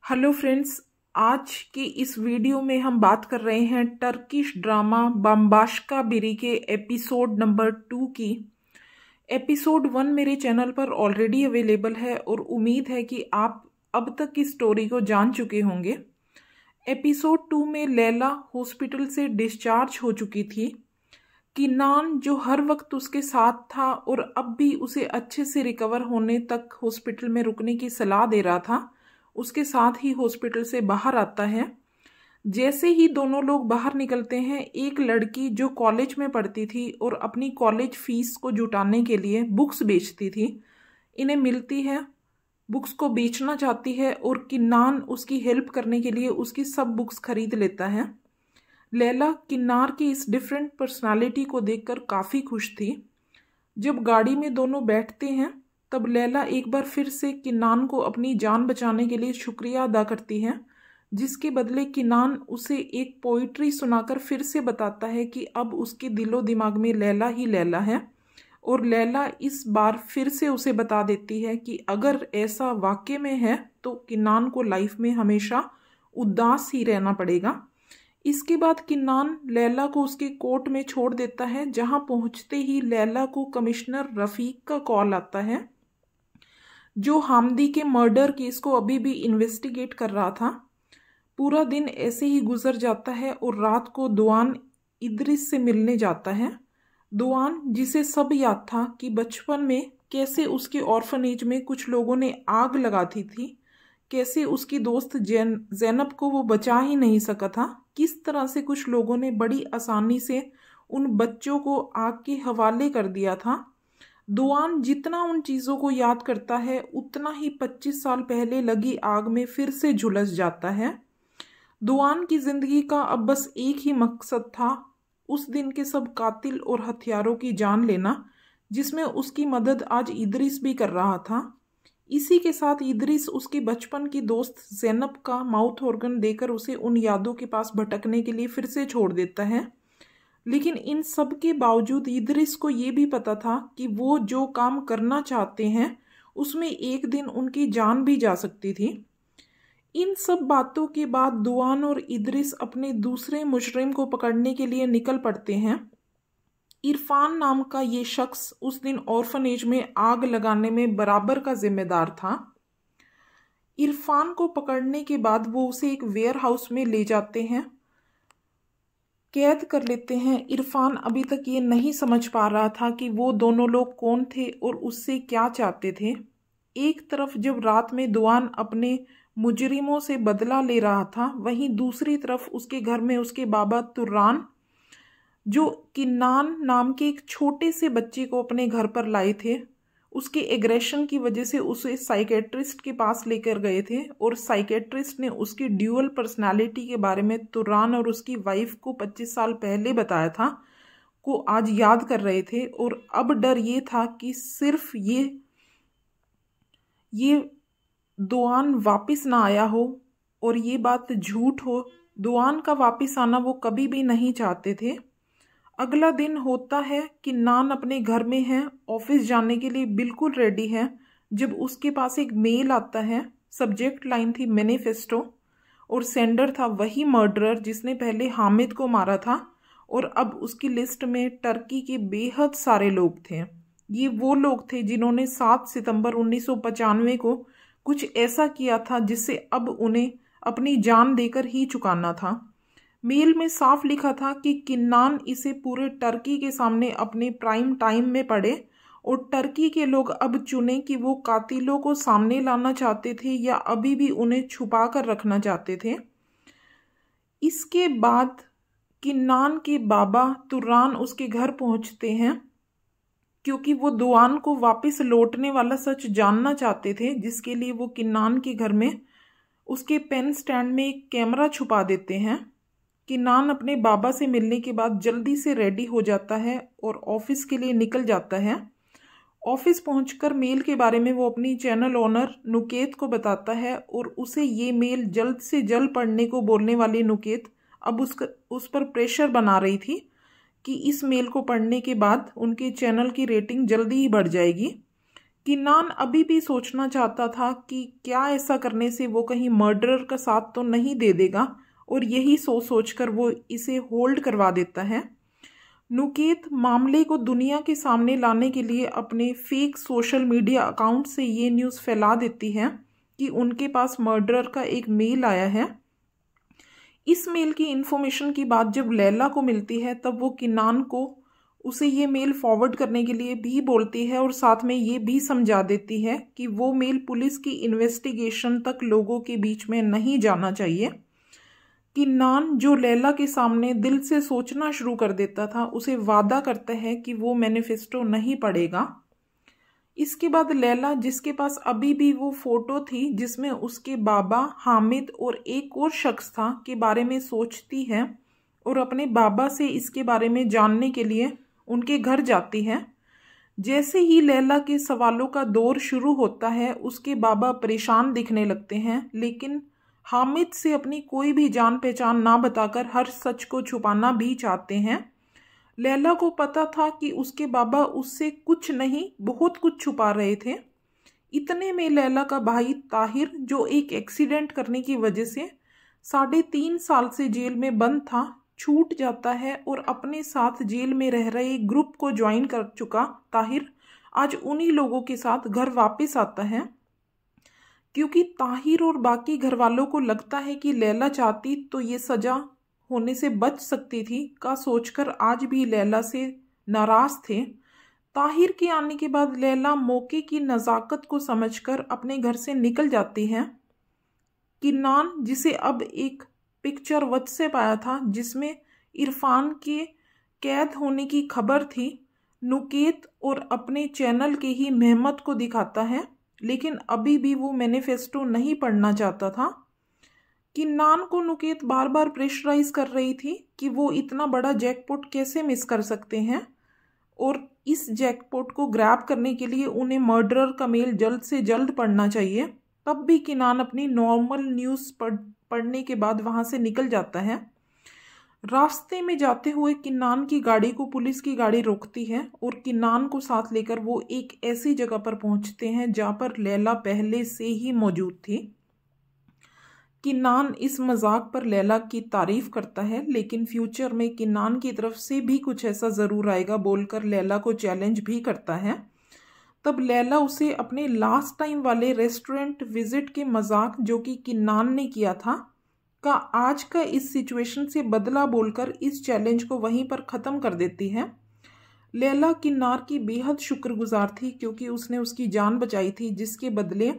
Hello friends, आज की इस वीडियो में हम बात कर रहे हैं टर्किश ड्रामा बम्बाश्का बिरी के एपिसोड नंबर 2 की। एपिसोड 1 मेरे चैनल पर ऑलरेडी अवेलेबल है और उम्मीद है कि आप अब तक की स्टोरी को जान चुके होंगे। एपिसोड 2 में लैला हॉस्पिटल से डिस्चार्ज हो चुकी थी। किनान जो हर वक्त उसके साथ था और अब भी उसे अच्छे से रिकवर होने तक हॉस्पिटल में रुकने की सलाह दे रहा था, उसके साथ ही हॉस्पिटल से बाहर आता है। जैसे ही दोनों लोग बाहर निकलते हैं, एक लड़की जो कॉलेज में पढ़ती थी और अपनी कॉलेज फीस को जुटाने के लिए बुक्स बेचती थी, इन्हें मिलती है। बुक्स को बेचना चाहती है और किन्नान उसकी हेल्प करने के लिए उसकी सब बुक्स खरीद लेता है। लैला किन्नार की इस डिफरेंट पर्सनालिटी को देखकर काफ़ी खुश थी। जब गाड़ी में दोनों बैठते हैं तब लैला एक बार फिर से किन्नान को अपनी जान बचाने के लिए शुक्रिया अदा करती है, जिसके बदले किन्नान उसे एक पोइट्री सुनाकर फिर से बताता है कि अब उसके दिलो दिमाग में लैला ही लैला है। और लैला इस बार फिर से उसे बता देती है कि अगर ऐसा वाकई में है तो किन्नान को लाइफ में हमेशा उदास ही रहना पड़ेगा। इसके बाद किन्नान लैला को उसके कोर्ट में छोड़ देता है, जहां पहुंचते ही लैला को कमिश्नर रफीक का कॉल आता है, जो हामदी के मर्डर केस को अभी भी इन्वेस्टिगेट कर रहा था। पूरा दिन ऐसे ही गुजर जाता है और रात को दुआन इदरिस से मिलने जाता है। दुआन, जिसे सब याद था कि बचपन में कैसे उसके ऑर्फनेज में कुछ लोगों ने आग लगा दी थी, कैसे उसकी दोस्त जैनब को वो बचा ही नहीं सका था, किस तरह से कुछ लोगों ने बड़ी आसानी से उन बच्चों को आग के हवाले कर दिया था। दुआन जितना उन चीज़ों को याद करता है, उतना ही 25 साल पहले लगी आग में फिर से झुलस जाता है। दुआन की जिंदगी का अब बस एक ही मकसद था, उस दिन के सब कातिल और हथियारों की जान लेना, जिसमें उसकी मदद आज इदरिस भी कर रहा था। इसी के साथ इदरिस उसकी बचपन की दोस्त जैनब का माउथ ऑर्गन देकर उसे उन यादों के पास भटकने के लिए फिर से छोड़ देता है। लेकिन इन सब के बावजूद इदरिस को ये भी पता था कि वो जो काम करना चाहते हैं उसमें एक दिन उनकी जान भी जा सकती थी। इन सब बातों के बाद दुआन और इदरिस अपने दूसरे मुजरिम को पकड़ने के लिए निकल पड़ते हैं। इरफान नाम का ये शख्स उस दिन ऑर्फनेज में आग लगाने में बराबर का जिम्मेदार था। इरफान को पकड़ने के बाद वो उसे एक वेयर हाउस में ले जाते हैं, कैद कर लेते हैं। इरफान अभी तक ये नहीं समझ पा रहा था कि वो दोनों लोग कौन थे और उससे क्या चाहते थे। एक तरफ जब रात में दुआन अपने मुजरिमों से बदला ले रहा था, वहीं दूसरी तरफ उसके घर में उसके बाबा तुर्रान, जो किन्नान नाम के एक छोटे से बच्चे को अपने घर पर लाए थे, उसके एग्रेशन की वजह से उसे साइकेट्रिस्ट के पास लेकर गए थे और साइकेट्रिस्ट ने उसकी ड्यूअल पर्सनालिटी के बारे में तुर्रान और उसकी वाइफ को 25 साल पहले बताया था, को आज याद कर रहे थे। और अब डर ये था कि सिर्फ ये दुआन वापस ना आया हो और ये बात झूठ हो। दुआन का वापस आना वो कभी भी नहीं चाहते थे। अगला दिन होता है, किन्नान अपने घर में है, ऑफिस जाने के लिए बिल्कुल रेडी है, जब उसके पास एक मेल आता है। सब्जेक्ट लाइन थी मैनिफेस्टो और सेंडर था वही मर्डरर जिसने पहले हामिद को मारा था, और अब उसकी लिस्ट में टर्की के बेहद सारे लोग थे। ये वो लोग थे जिन्होंने 7 सितंबर 1995 को कुछ ऐसा किया था जिससे अब उन्हें अपनी जान देकर ही चुकाना था। मेल में साफ लिखा था कि किन्नान इसे पूरे टर्की के सामने अपने प्राइम टाइम में पढ़े और टर्की के लोग अब चुने कि वो कातिलों को सामने लाना चाहते थे या अभी भी उन्हें छुपा कर रखना चाहते थे। इसके बाद किन्नान के बाबा तुर्रान उसके घर पहुंचते हैं, क्योंकि वो दुआन को वापस लौटने वाला सच जानना चाहते थे, जिसके लिए वो किन्नान के घर में उसके पेन स्टैंड में एक कैमरा छुपा देते हैं। किन्नान अपने बाबा से मिलने के बाद जल्दी से रेडी हो जाता है और ऑफिस के लिए निकल जाता है। ऑफिस पहुंचकर मेल के बारे में वो अपनी चैनल ओनर नुकेत को बताता है और उसे ये मेल जल्द से जल्द पढ़ने को बोलने वाली नुकेत अब उस पर प्रेशर बना रही थी कि इस मेल को पढ़ने के बाद उनके चैनल की रेटिंग जल्दी ही बढ़ जाएगी। किनान अभी भी सोचना चाहता था कि क्या ऐसा करने से वो कहीं मर्डरर का साथ तो नहीं दे देगा, और यही सोच सोचकर वो इसे होल्ड करवा देता है। नुकेत मामले को दुनिया के सामने लाने के लिए अपने फेक सोशल मीडिया अकाउंट से ये न्यूज़ फैला देती है कि उनके पास मर्डरर का एक मेल आया है। इस मेल की इन्फॉर्मेशन की बात जब लैला को मिलती है तब वो किनान को उसे ये मेल फॉरवर्ड करने के लिए भी बोलती है और साथ में ये भी समझा देती है कि वो मेल पुलिस की इन्वेस्टिगेशन तक लोगों के बीच में नहीं जाना चाहिए। किनान जो लैला के सामने दिल से सोचना शुरू कर देता था, उसे वादा करता है कि वो मैनिफेस्टो नहीं पढ़ेगा। इसके बाद लैला, जिसके पास अभी भी वो फोटो थी जिसमें उसके बाबा हामिद और एक और शख्स था के बारे में सोचती है और अपने बाबा से इसके बारे में जानने के लिए उनके घर जाती है। जैसे ही लैला के सवालों का दौर शुरू होता है, उसके बाबा परेशान दिखने लगते हैं, लेकिन हामिद से अपनी कोई भी जान पहचान ना बताकर हर सच को छुपाना भी चाहते हैं। लैला को पता था कि उसके बाबा उससे कुछ नहीं बहुत कुछ छुपा रहे थे। इतने में लैला का भाई ताहिर, जो एक एक्सीडेंट करने की वजह से 3.5 साल से जेल में बंद था, छूट जाता है और अपने साथ जेल में रह रहे ग्रुप को ज्वाइन कर चुका ताहिर आज उन्हीं लोगों के साथ घर वापस आता है। क्योंकि ताहिर और बाकी घर वालों को लगता है कि लैला चाहती तो ये सजा होने से बच सकती थी का सोचकर आज भी लैला से नाराज थे। ताहिर के आने के बाद लैला मौके की नज़ाकत को समझकर अपने घर से निकल जाती है। किनान, जिसे अब एक पिक्चर व्हाट्सएप आया था जिसमें इरफान के कैद होने की खबर थी, नुकेत और अपने चैनल के ही मेहमत को दिखाता है, लेकिन अभी भी वो मैनिफेस्टो नहीं पढ़ना चाहता था। किनान को नुकेत बार बार प्रेशराइज कर रही थी कि वो इतना बड़ा जैकपॉट कैसे मिस कर सकते हैं और इस जैकपॉट को ग्रैब करने के लिए उन्हें मर्डरर का मेल जल्द से जल्द पढ़ना चाहिए। तब भी किनान अपनी नॉर्मल न्यूज़ पढ़ने के बाद वहाँ से निकल जाता है। रास्ते में जाते हुए किनान की गाड़ी को पुलिस की गाड़ी रोकती है और किनान को साथ लेकर वो एक ऐसी जगह पर पहुँचते हैं जहाँ पर लैला पहले से ही मौजूद थी। किनान इस मजाक पर लैला की तारीफ करता है, लेकिन फ्यूचर में किनान की तरफ से भी कुछ ऐसा ज़रूर आएगा बोलकर लैला को चैलेंज भी करता है। तब लैला उसे अपने लास्ट टाइम वाले रेस्टोरेंट विजिट के मजाक जो कि किनान ने किया था का आज का इस सिचुएशन से बदला बोलकर इस चैलेंज को वहीं पर ख़त्म कर देती है। लैला किन्नार की बेहद शुक्रगुजार थी क्योंकि उसने उसकी जान बचाई थी, जिसके बदले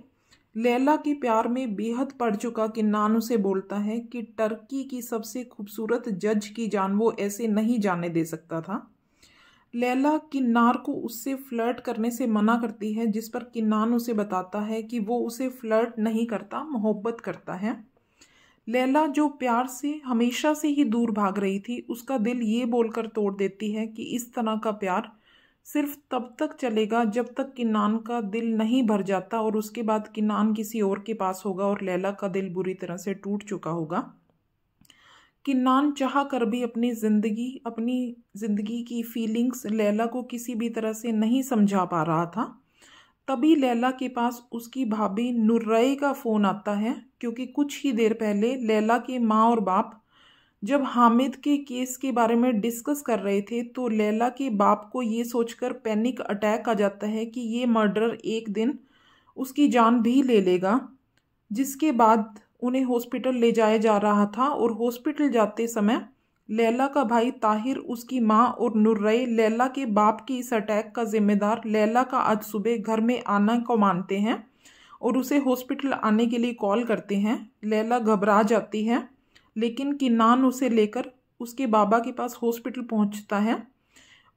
लैला के प्यार में बेहद पड़ चुका किन्नान उसे बोलता है कि टर्की की सबसे खूबसूरत जज की जान वो ऐसे नहीं जाने दे सकता था। लैला किन्नार को उससे फ्लर्ट करने से मना करती है, जिस पर किन्नान उसे बताता है कि वो उसे फ्लर्ट नहीं करता, मोहब्बत करता है। लैला जो प्यार से हमेशा से ही दूर भाग रही थी, उसका दिल ये बोलकर तोड़ देती है कि इस तरह का प्यार सिर्फ तब तक चलेगा जब तक किन्नान का दिल नहीं भर जाता और उसके बाद किन्नान किसी और के पास होगा और लैला का दिल बुरी तरह से टूट चुका होगा। किन्नान चाह कर भी अपनी ज़िंदगी की फीलिंग्स लैला को किसी भी तरह से नहीं समझा पा रहा था। तभी लैला के पास उसकी भाभी नुर्रे का फ़ोन आता है, क्योंकि कुछ ही देर पहले लैला के माँ और बाप जब हामिद के केस के बारे में डिस्कस कर रहे थे तो लैला के बाप को ये सोचकर पैनिक अटैक आ जाता है कि ये मर्डरर एक दिन उसकी जान भी ले लेगा। जिसके बाद उन्हें हॉस्पिटल ले जाया जा रहा था और हॉस्पिटल जाते समय लैला का भाई ताहिर, उसकी माँ और नुर्रे लैला के बाप की इस अटैक का जिम्मेदार लैला का आज सुबह घर में आना को मानते हैं और उसे हॉस्पिटल आने के लिए कॉल करते हैं। लैला घबरा जाती है, लेकिन किन्नान उसे लेकर उसके बाबा के पास हॉस्पिटल पहुंचता है।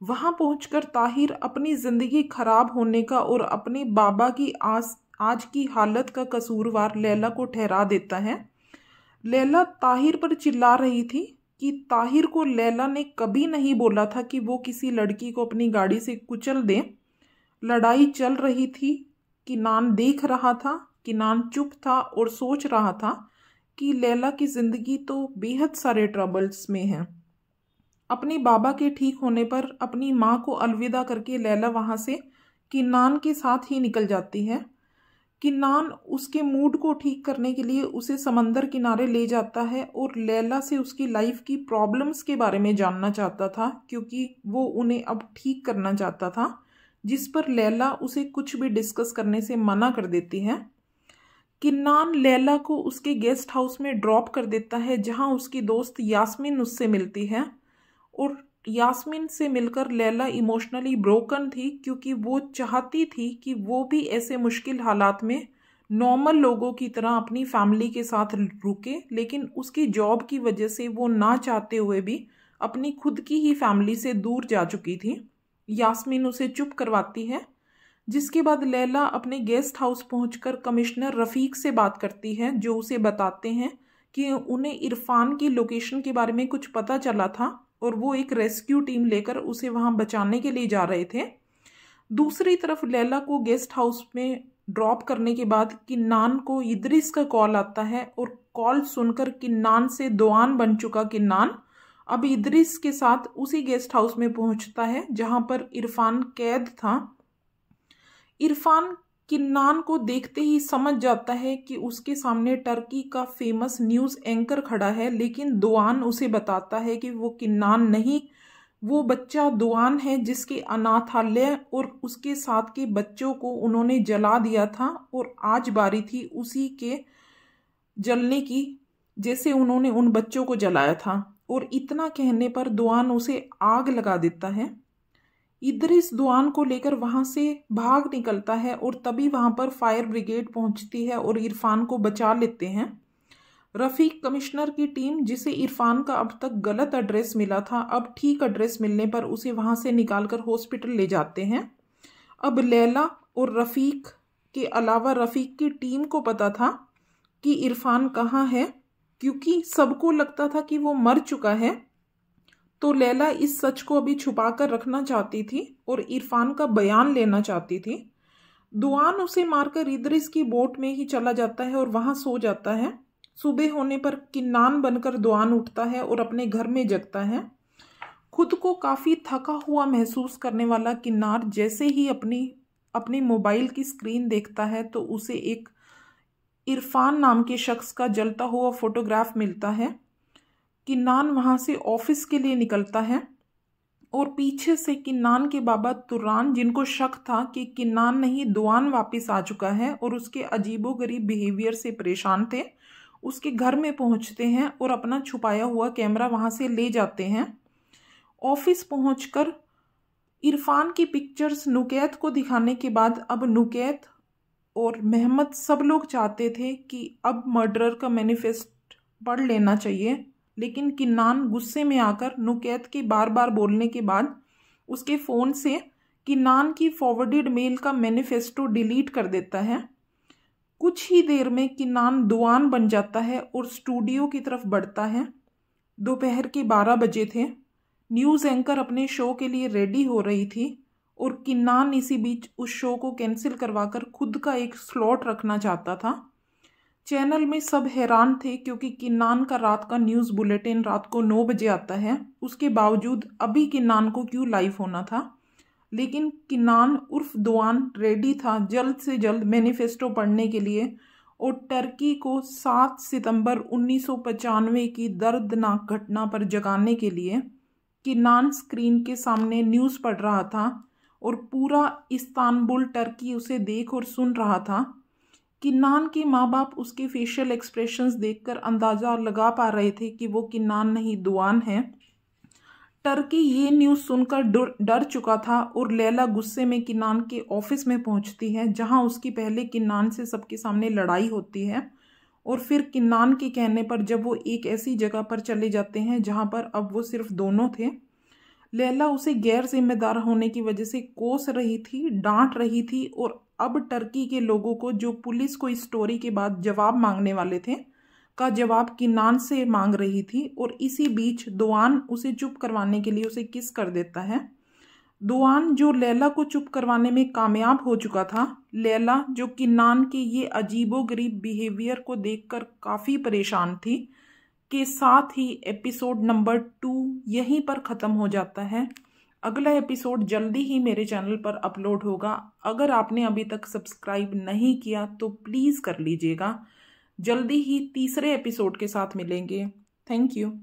वहां पहुंचकर ताहिर अपनी ज़िंदगी खराब होने का और अपने बाबा की आज की हालत का कसूरवार लैला को ठहरा देता है। लैला ताहिर पर चिल्ला रही थी कि ताहिर को लैला ने कभी नहीं बोला था कि वो किसी लड़की को अपनी गाड़ी से कुचल दे। लड़ाई चल रही थी, किन्नान देख रहा था। किन्नान चुप था और सोच रहा था कि लैला की ज़िंदगी तो बेहद सारे ट्रबल्स में है। अपने बाबा के ठीक होने पर अपनी माँ को अलविदा करके लैला वहाँ से किन्नान के साथ ही निकल जाती है। किन्नान उसके मूड को ठीक करने के लिए उसे समंदर किनारे ले जाता है और लैला से उसकी लाइफ की प्रॉब्लम्स के बारे में जानना चाहता था, क्योंकि वो उन्हें अब ठीक करना चाहता था, जिस पर लैला उसे कुछ भी डिस्कस करने से मना कर देती है। किन्नान लैला को उसके गेस्ट हाउस में ड्रॉप कर देता है, जहां उसकी दोस्त यास्मीन उससे मिलती है। और यास्मीन से मिलकर लैला इमोशनली ब्रोकन थी, क्योंकि वो चाहती थी कि वो भी ऐसे मुश्किल हालात में नॉर्मल लोगों की तरह अपनी फैमिली के साथ रुके, लेकिन उसकी जॉब की वजह से वो ना चाहते हुए भी अपनी खुद की ही फैमिली से दूर जा चुकी थी। यास्मीन उसे चुप करवाती है, जिसके बाद लैला अपने गेस्ट हाउस पहुंचकर कमिश्नर रफ़ीक से बात करती है, जो उसे बताते हैं कि उन्हें इरफान की लोकेशन के बारे में कुछ पता चला था और वो एक रेस्क्यू टीम लेकर उसे वहां बचाने के लिए जा रहे थे। दूसरी तरफ लैला को गेस्ट हाउस में ड्रॉप करने के बाद किन्नान को इदरिस का कॉल आता है, और कॉल सुनकर किन्नान से दोआन बन चुका किन्नान अब इदरिस के साथ उसी गेस्ट हाउस में पहुंचता है जहां पर इरफान कैद था। इरफान किन्नान को देखते ही समझ जाता है कि उसके सामने टर्की का फेमस न्यूज़ एंकर खड़ा है, लेकिन दोआन उसे बताता है कि वो किन्नान नहीं, वो बच्चा दोआन है, जिसके अनाथालय और उसके साथ के बच्चों को उन्होंने जला दिया था, और आज बारी थी उसी के जलने की, जैसे उन्होंने उन बच्चों को जलाया था। और इतना कहने पर दोआन उसे आग लगा देता है। इदरिस दोआन को लेकर वहां से भाग निकलता है, और तभी वहां पर फायर ब्रिगेड पहुंचती है और इरफान को बचा लेते हैं। रफ़ीक कमिश्नर की टीम, जिसे इरफान का अब तक गलत एड्रेस मिला था, अब ठीक एड्रेस मिलने पर उसे वहां से निकालकर हॉस्पिटल ले जाते हैं। अब लैला और रफ़ीक के अलावा रफ़ीक की टीम को पता था कि इरफान कहाँ है, क्योंकि सबको लगता था कि वो मर चुका है। तो लैला इस सच को अभी छुपा कर रखना चाहती थी और इरफान का बयान लेना चाहती थी। दोआन उसे मारकर इदरिस की बोट में ही चला जाता है और वहां सो जाता है। सुबह होने पर किन्नान बनकर दोआन उठता है और अपने घर में जगता है। खुद को काफ़ी थका हुआ महसूस करने वाला किन्नार जैसे ही अपनी मोबाइल की स्क्रीन देखता है, तो उसे एक इरफान नाम के शख्स का जलता हुआ फोटोग्राफ मिलता है। किन्नान वहां से ऑफिस के लिए निकलता है, और पीछे से किन्नान के बाबा तुरान, जिनको शक था कि किन्नान नहीं दोआन वापस आ चुका है और उसके अजीबोगरीब बिहेवियर से परेशान थे, उसके घर में पहुंचते हैं और अपना छुपाया हुआ कैमरा वहां से ले जाते हैं। ऑफिस पहुंचकर इरफान की पिक्चर्स नुकैत को दिखाने के बाद अब नुकैत और मेहमद सब लोग चाहते थे कि अब मर्डरर का मैनिफेस्ट पढ़ लेना चाहिए, लेकिन किन्नान गुस्से में आकर नुकैत के बार बार बोलने के बाद उसके फ़ोन से किन्नान की फॉरवर्डेड मेल का मैनिफेस्टो डिलीट कर देता है। कुछ ही देर में किन्नान दोआन बन जाता है और स्टूडियो की तरफ बढ़ता है। दोपहर के 12 बजे थे। न्यूज़ एंकर अपने शो के लिए रेडी हो रही थी, और किन्नान इसी बीच उस शो को कैंसिल करवाकर खुद का एक स्लॉट रखना चाहता था। चैनल में सब हैरान थे, क्योंकि किन्नान का रात का न्यूज़ बुलेटिन रात को 9 बजे आता है। उसके बावजूद अभी किन्नान को क्यों लाइव होना था, लेकिन किन्नान उर्फ दोआन रेडी था जल्द से जल्द मैनिफेस्टो पढ़ने के लिए, और टर्की को 7 सितंबर 1995 की दर्दनाक घटना पर जगाने के लिए। किन्नान स्क्रीन के सामने न्यूज़ पढ़ रहा था, और पूरा इस्तांबुल टर्की उसे देख और सुन रहा था। किन्नान के माँ बाप उसके फेशियल एक्सप्रेशंस देखकर अंदाज़ा लगा पा रहे थे कि वो किन्नान नहीं दोआन है। टर्की ये न्यूज़ सुनकर डर चुका था, और लैला गुस्से में किन्नान के ऑफिस में पहुंचती है, जहां उसकी पहले किन्नान से सबके सामने लड़ाई होती है। और फिर किन्नान के कहने पर जब वो एक ऐसी जगह पर चले जाते हैं जहां पर अब वो सिर्फ दोनों थे, लैला उसे गैर जिम्मेदार होने की वजह से कोस रही थी, डांट रही थी, और अब टर्की के लोगों को, जो पुलिस को इस स्टोरी के बाद जवाब मांगने वाले थे, का जवाब किन्नान से मांग रही थी। और इसी बीच दोआन उसे चुप करवाने के लिए उसे किस कर देता है। दोआन जो लैला को चुप करवाने में कामयाब हो चुका था, लैला जो किन्नान के ये अजीबोगरीब बिहेवियर को देखकर काफ़ी परेशान थी, के साथ ही एपिसोड नंबर 2 यहीं पर ख़त्म हो जाता है। अगला एपिसोड जल्दी ही मेरे चैनल पर अपलोड होगा। अगर आपने अभी तक सब्सक्राइब नहीं किया तो प्लीज़ कर लीजिएगा। जल्दी ही तीसरे एपिसोड के साथ मिलेंगे। Thank you.